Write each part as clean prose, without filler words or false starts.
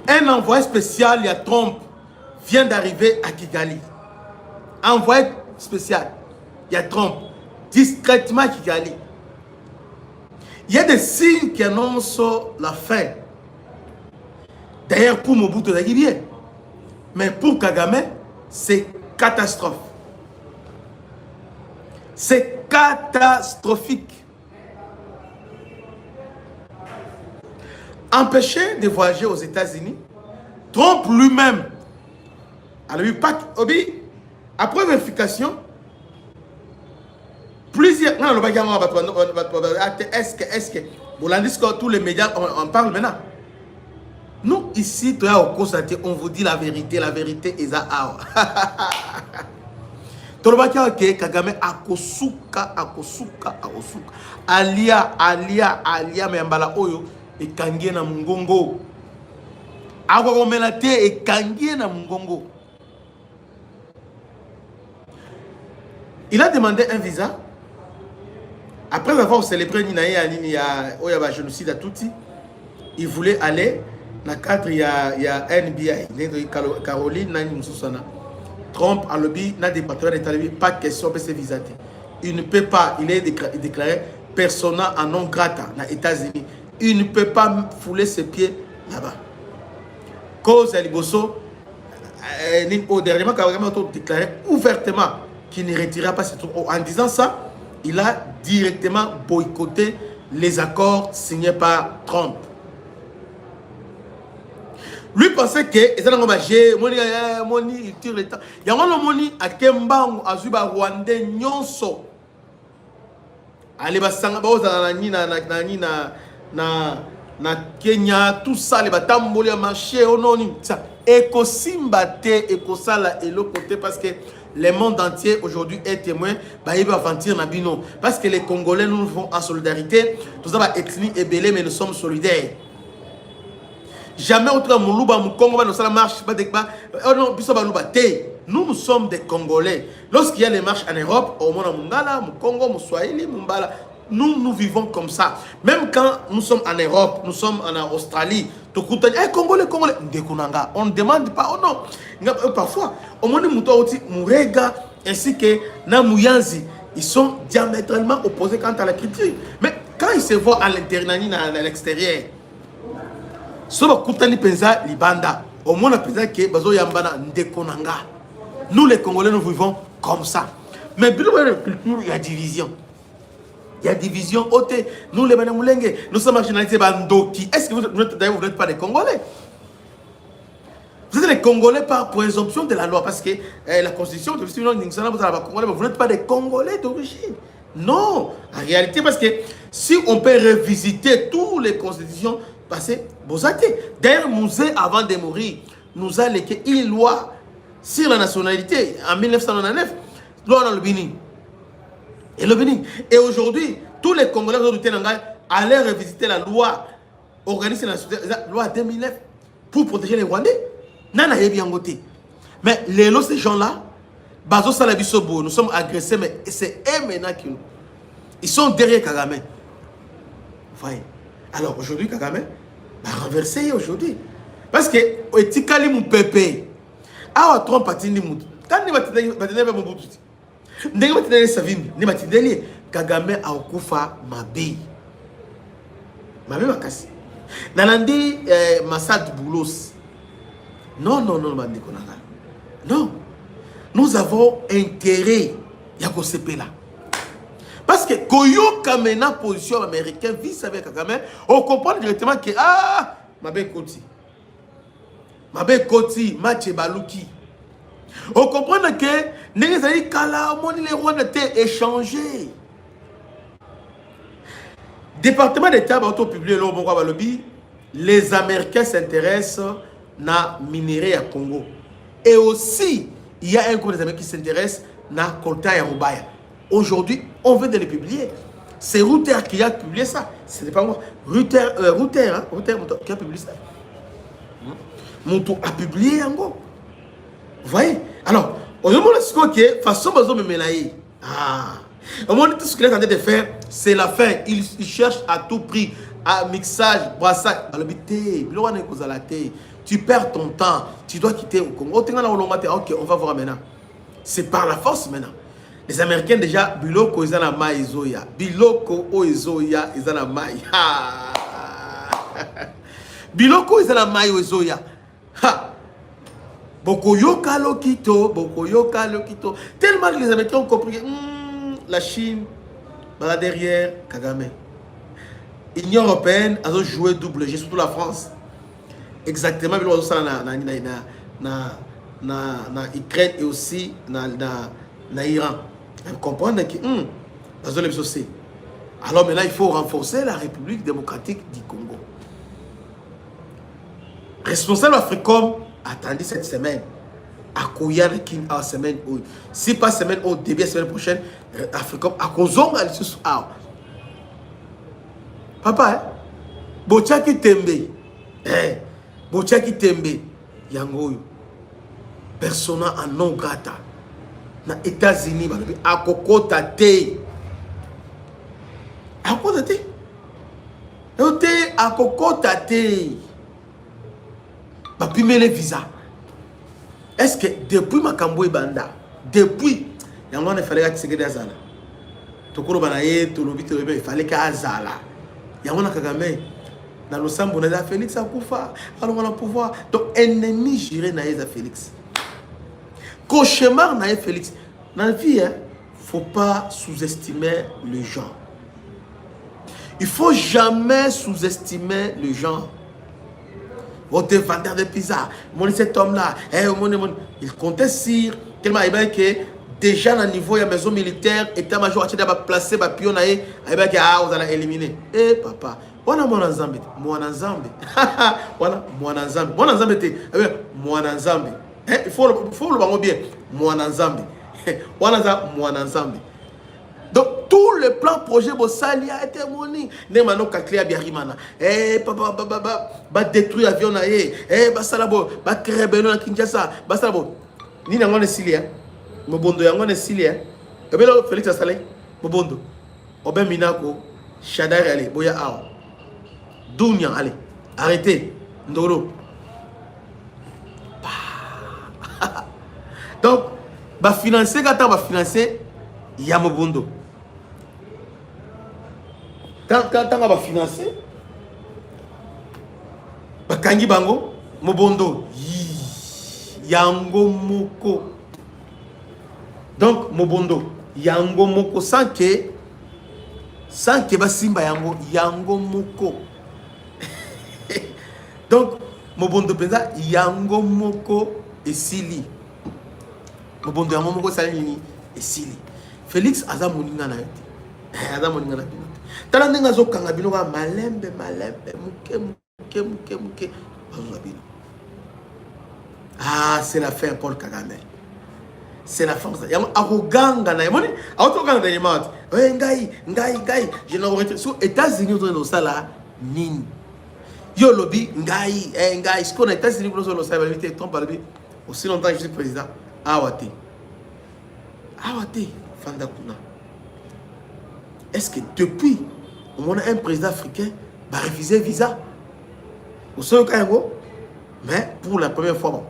Un envoyé spécial, il y a Trump, vient d'arriver à Kigali. Envoyé spécial, il y a Trump, discrètement à Kigali. Il y a des signes qui annoncent la fin. D'ailleurs, pour Mobutu, ça bien. Mais pour Kagame, c'est catastrophe. C'est catastrophique. Empêché de voyager aux États-Unis, Trump lui-même, après vérification, plusieurs. Non, est-ce que tous les médias en parlent maintenant? Nous, ici, on vous dit la vérité est à. Kagame akosuka. Alia, membala oyo, et kangie na mungongo. Agogomelate et kangie na mungongo. Il a demandé un visa. Après avoir célébré Ninaïa génocide à Tutsi, il voulait aller dans le cadre, il y a NBI, Caroline Nani Moussousana. Trump a lobby, n'a des partenaires d'État, pas question de ce visa. Il ne peut pas, il est déclaré persona en non grata dans les États-Unis. Il ne peut pas fouler ses pieds là-bas. Cause à Liboso, dernièrement, Kagame a déclaré ouvertement qu'il ne retirera pas ses troupes. En disant ça, il a directement boycotté les accords signés par Trump. Lui pensait que il tire le temps. Il y a un moni à Kembangu, à Zuba Rwandais, Nyonso. Allez, na Kenya, tout ça, les batamboli à marché, on ça. Eko Simbate, Eko Sala et l'autre côté parce que le monde entier aujourd'hui est témoin, il va aventir Nabino. Parce que les Congolais nous font en solidarité. Tout ça va ethnie et belé, mais nous sommes solidaires. Jamais autre Moulouba, Moukongo, nous sommes marche, oh non, nous sommes des Congolais. Lorsqu'il y a les marches en Europe, au Mona Mungala, Moukongo, Mouswahili, Mumbala, nous vivons comme ça. Même quand nous sommes en Europe, nous sommes en Australie, Congolais, on ne demande pas, oh non. Parfois, au moins, Mourega ainsi que Namouyanzi, ils sont diamétralement opposés quant à la critique. Mais quand ils se voient à l'intérieur, à l'extérieur, au moins, nous les Congolais, nous vivons comme ça. Mais il y a division. Il y a division. Nous les Manamulenge, nous sommes nationalisés Bandoki. Est-ce que vous n'êtes pas des Congolais? Vous êtes des Congolais par présomption de la loi. Parce que la constitution, vous n'êtes pas des Congolais d'origine. Non. En réalité, parce que si on peut revisiter toutes les constitutions passées, d'ailleurs, Mouzé, avant de mourir, nous a légué une loi sur la nationalité en 1999. Loi dans le Bénin. Et aujourd'hui, tous les Congolais allaient revisiter la loi organisée dans la loi 2009 pour protéger les Rwandais. Mais ces gens-là, nous sommes agressés, mais c'est eux maintenant qui ils sont derrière Kagame. Voyez. Alors aujourd'hui, Kagame va renverser aujourd'hui. Parce que etikali mu pepe. Awa Trump atindi mutu. Quand il va te Mobutu. Ndenge va te Savimbi, ne va te délire. Kagame a okufa mabe. Mabe makasi. Nanandi Massad Boulos. Non, bandeko nanga. Non. Nous avons intérêt à ce là. Parce que Koyo Kamena position américaine vis avec Kagame, on comprend directement que Mabe Koti, Mache Baluki. On comprend que les Kala, les Rwandais étaient échangés. Département d'État va publier les Américains s'intéressent à minerai à Congo. Et aussi, il y a un groupe des Américains qui s'intéresse à Kolta et Rubaya. Aujourd'hui, on veut de les publier. C'est Reuters qui a publié ça. Ce n'est pas moi. Reuters qui a publié ça. Moutou a publié en gros. Vous voyez? Alors, on demande ce que est façon de me mélanger. On demande tout ce qu'il est en train de faire, c'est la fin. Il cherche à tout prix mixage, brassage. Tu perds ton temps. Tu dois quitter au Congo. Ok, on va voir maintenant. C'est par la force maintenant. Les Américains déjà, biloko ils ont la maille zoya. Biloko ozoya ils ont la maille. Biloko ils ont la maille ozoya. Ha. Bokoyoka lokito. Tellement que les Américains ont compris que la Chine, là derrière, Kagame. L'Union européenne a joué double jeu, surtout la France. Exactement, il y a Ukraine et aussi na Iran. Vous comprenez que alors maintenant, il faut renforcer la République démocratique du Congo. Responsable Africom attendez cette semaine. À Kouyane, à semaine, si pas semaine, au début de la semaine prochaine, Africom, à Kozong, à l'issue. Papa, Bochaki Tembe, Bochaki Tembe, Yangoyo, persona en non grata, na États-Unis, à Kokota Te, à Kokota Te, à Kokota Te, Papi les visa. Est-ce que depuis Makambo et Banda, depuis, il fallait que tu aies Azala. Tokoro Banaye, Tolobi, il fallait que Azala. Il y a un Kagame. Dans le Sambo, on a Félix à Koufa. Alors on a pouvoir. Donc, ennemi juré Naïza Félix. Cauchemar Naïza Félix. Dans la vie, il ne faut pas sous-estimer les gens. Il ne faut jamais sous-estimer les gens. Votre vendeur de pizza, cet homme-là, il comptait sur tellement que déjà dans le niveau de la maison militaire, état-major a placé les pions, vous allez éliminer. Eh papa, voilà mon ensemble. Il faut le voir bien. Mon ensemble. Donc, tout le plan projet Bossali a été moni. Ne mano kaklia biarimana. Papa, détruire l'avion na basalabo, créer Beno na Kinshasa, basalabo. Ni na ngone silia. Mobondo ya ngone silia. Ebelo Félix Assalé, Mobondo. Oben Minako, Shadar allez, Boya Ao. Dounia allez. Arrêtez. Ndoro. Donc, financer quand financer Yamobondo. Quand on va financer, Kangi Bango, Mobondo, Yango Moko. Donc, Mobondo, Yango Moko, sans que Basimba Yango Moko. Donc, Mobondo Penza, Yango Moko et Sili. Mobondo Yango Moko Salini et Sili. Félix Azamoninga na yote. Azamoninga na bino. Tala ndenga zo kanga bino ka malembe muke. Ah, c'est la fin Paul Kagame. C'est la fin. Yamo arroganga na yamoni. Auto kanga de yamot. Ngai. Je n'en retrouve sur États-Unis dans ça là nini. Yo lobby ngai ce qu'on États-Unis pour nous ça va vite ton parler. Aussi longtemps que je suis président. Awate. Fandakuna. Est-ce que depuis, on a un président africain qui va refuser le visa? Au sein de mais pour la première fois, bon,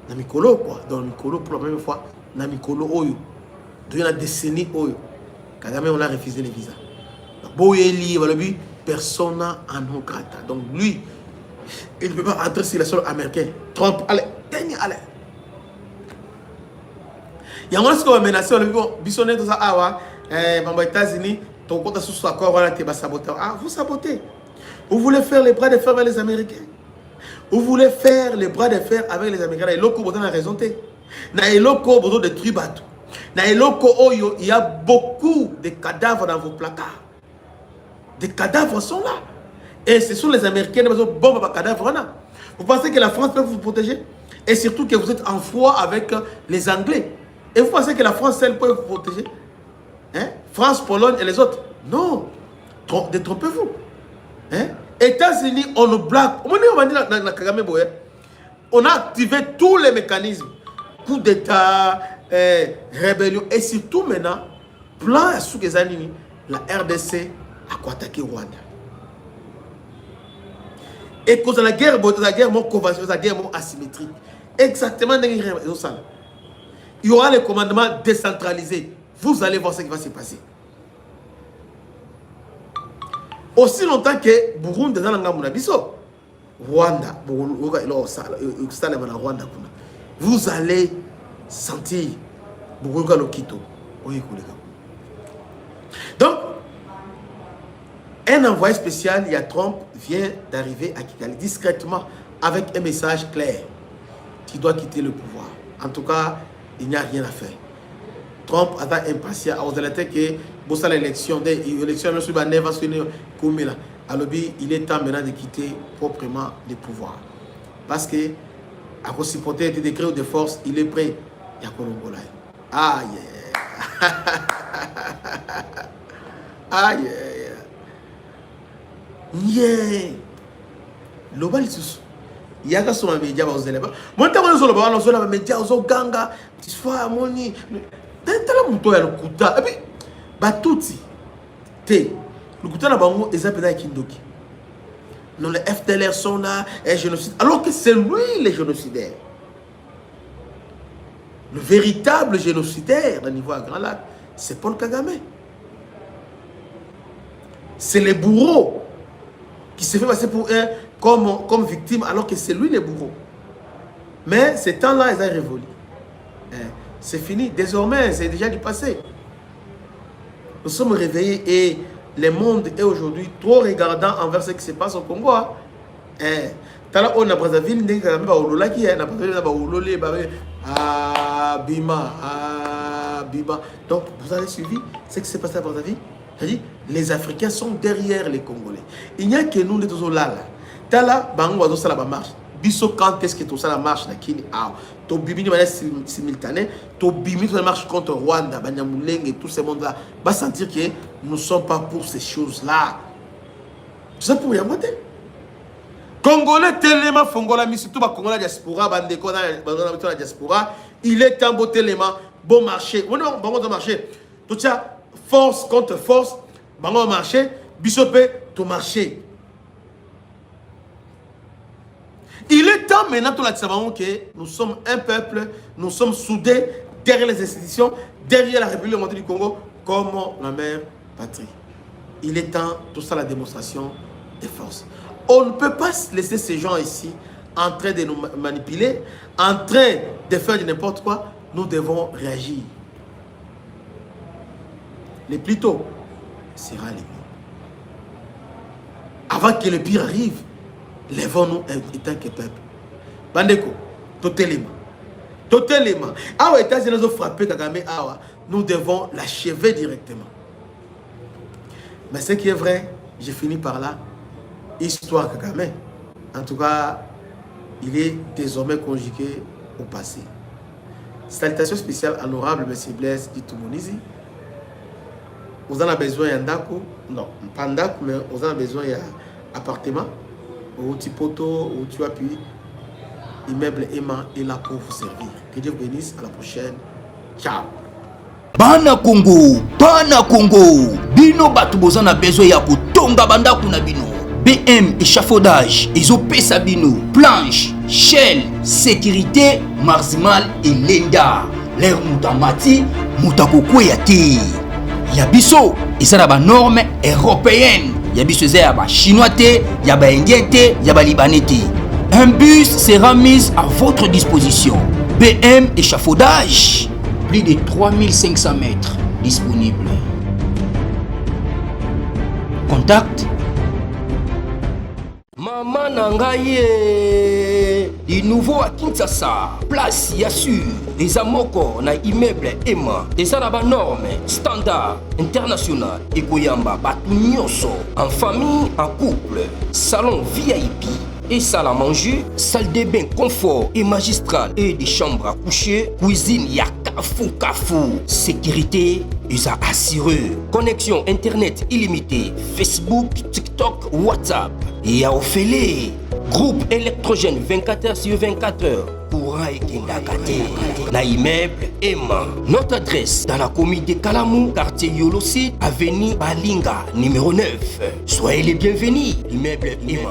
Namikolo quoi, dans Mikolo pour la première fois, Namikolo Oyo, dans la décennie Oyo, Kagame on a refusé le visa. Boyeli, persona non grata. Donc lui, il ne peut pas entrer sur le sol américain. Trump, allez. Il y a un moment où on a menacé, on a bisonné tout ça, aux États-Unis, ton compte sous accord, on a été saboté. Ah, vous sabotez. Vous voulez faire les bras de fer avec les Américains. Vous voulez faire les bras de fer avec les Américains. Il y a raison. De tribatu. Il y a beaucoup de cadavres dans vos placards. Des cadavres sont là. Et ce sont les Américains qui ont bombes à cadavres. Vous pensez que la France peut vous protéger? Et surtout que vous êtes en foi avec les Anglais. Et vous pensez que la France, elle peut vous protéger? France, Pologne et les autres? Non. Détrompez-vous. États-Unis, on nous blague. On a activé tous les mécanismes. Coup d'État, rébellion. Et surtout maintenant, plan à sous les années, la RDC a attaqué Rwanda. Et cause de la guerre convention, la guerre asymétrique. Exactement, il y aura les commandements décentralisés. Vous allez voir ce qui va se passer. Aussi longtemps que Burundi dans la Munabiso, Rwanda, vous allez sentir Burundi Lokito. Donc, un envoyé spécial, il y a Trump, vient d'arriver à Kigali discrètement avec un message clair qui doit quitter le pouvoir. En tout cas, il n'y a rien à faire. Trump a été impatient. L'élection, il est temps maintenant de quitter proprement le pouvoir. Parce que, à cause de des décrets de force, il est prêt. Il y a Colombo là. Ah, yeah. Ah, yeah. Yeah. Global is il y a des médias aux élèves. Moi, je suis les médias aux ganga. Tu vois, moni. Dans le ya lukuta. Et puis, batuti. Te. Lukuta na bango, ils appellent Kindoki. Non, les FDLR sont là, et génocide. Alors que c'est lui le génocidaire. Le véritable génocidaire au niveau à Grand Lac, c'est Paul Kagame. C'est les bourreaux qui se fait passer pour un comme victime alors que c'est lui le bourreau. Mais ces temps-là, ils ont révolu. C'est fini. Désormais, c'est déjà du passé. Nous sommes réveillés et le monde est aujourd'hui trop regardant envers ce qui se passe au Congo. Tala on a Brazzaville, Bima. Donc, vous avez suivi ce qui s'est passé à Brazzaville. C'est-à-dire, les Africains sont derrière les Congolais. Il n'y a que nous, les autres là. Tala, bango azo sala ba marche. Biso quand est-ce que tout ça la marche na kini ah to bimi de manière simultanée, to bimi de marche contre Rwanda, Banyamulenge et tous ces mondes là, va sentir que nous ne sommes pas pour ces choses là. Tout ça pour Yamote. Congolais tellement fongola mi surtout ba Congolais diaspora bandeko dans la diaspora, il est temps tellement bon marché. On a bon marché. Tout ça force contre force, bon marché, bisopé tout marché. Il est temps maintenant tout que nous sommes un peuple, nous sommes soudés derrière les institutions, derrière la République du Congo, comme la mère patrie. Il est temps, tout ça, la démonstration des forces. On ne peut pas laisser ces gens ici en train de nous manipuler, en train de faire de n'importe quoi. Nous devons réagir. Le plus tôt sera le mieux. Avant que le pire arrive, lèvons-nous en tant que peuple. Bandeko, totalement. Totalement. Awa États-Unis nous ont frappé Kagame, nous devons l'achever directement. Mais ce qui est vrai, j'ai fini par là. Histoire Kagame. En tout cas, il est désormais conjugué au passé. Salutations spéciales à l'honorable M. Blaise Itoumonizi. Vous en avez besoin d'un Ndako? Non, pas Ndako, mais vous en avez besoin d'un appartement. Ou petit poteau, ou tu appuies, immeuble Emma est là pour vous servir. Que Dieu vous bénisse, à la prochaine. Ciao. Bana Congo, bino batu bozana besoin ya kutonga bandaku na bino. BM échafaudage, ezopesa bino, planche, shell, sécurité, marzimal et lenda. L'air mutamati, mutakoko ya te. Yabiso, ezala ba norme européenne. Yabiso ya ba chinois te, ya ba indien te, ya ba libanais te. Un bus sera mis à votre disposition. BM échafaudage, plus de 3500 mètres disponibles. Contact Maman Nangaye, du nouveau à Kinshasa, place Yassur, les amoko na immeuble Emma, des arabes normes, standard, international, et Goyamba, Batunyoso, en famille, en couple, salon VIP, et salle à manger, salle de bain confort et magistral, et des chambres à coucher, cuisine, Kafou, sécurité, ils a assuré. Connexion internet illimitée, Facebook, TikTok, WhatsApp. Et à Ophélie, groupe électrogène 24h sur 24h. Courant et Kendakate. Na immeuble Emma. Notre adresse dans la commune de Kalamou, quartier Yolosi, avenue Balinga, numéro 9. Soyez les bienvenus. Immeuble Emma.